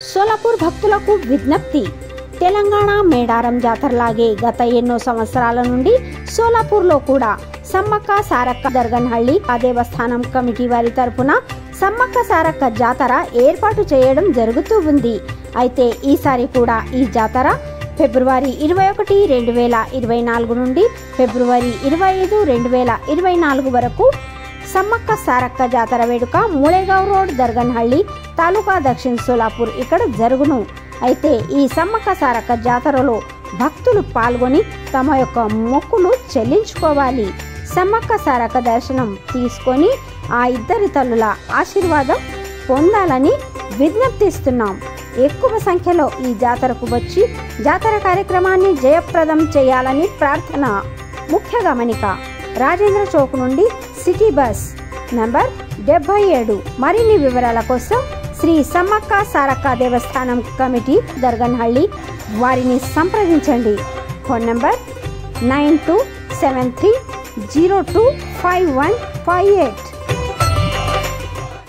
సోలాపూర్ భక్తులకు విజ్ఞప్తి. తెలంగాణ మేడారం జాతరలాగే గత ఎన్నో సంవత్సరాల నుండి సోలాపూర్లో కూడా సమ్మక్క సారక్క దర్గన్హళ్లి దేవస్థానం కమిటీ వారి తరపున సమ్మక్క సారక్క జాతర ఏర్పాటు చేయడం జరుగుతూ ఉంది. అయితే ఈసారి కూడా ఈ జాతర ఫిబ్రవరి 21, 2024 నుండి ఫిబ్రవరి 25, 2024 వరకు సమ్మక్క సారక్క జాతర వేడుక మూలేగావ్ రోడ్ దర్గన్హళ్లి తాలూకా దక్షిణ సోలాపూర్ ఇక్కడ జరుగును. అయితే ఈ సమ్మక్క సారక్క జాతరలో భక్తులు పాల్గొని తమ యొక్క మొక్కులు చెల్లించుకోవాలి. సమ్మక్క సారక్క దర్శనం తీసుకొని ఆ ఇద్దరి తల్లుల ఆశీర్వాదం పొందాలని విజ్ఞప్తిస్తున్నాం. ఎక్కువ సంఖ్యలో ఈ జాతరకు వచ్చి జాతర కార్యక్రమాన్ని జయప్రదం చేయాలని ప్రార్థన. ముఖ్య గమనిక: రాజేంద్ర చౌక్ నుండి సిటీ బస్ నంబర్ 77. మరిన్ని వివరాల కోసం శ్రీ సమ్మక్క సారక్క దేవస్థానం కమిటీ దర్గన్హళ్లి వారిని సంప్రదించండి. Phone number 9273025158.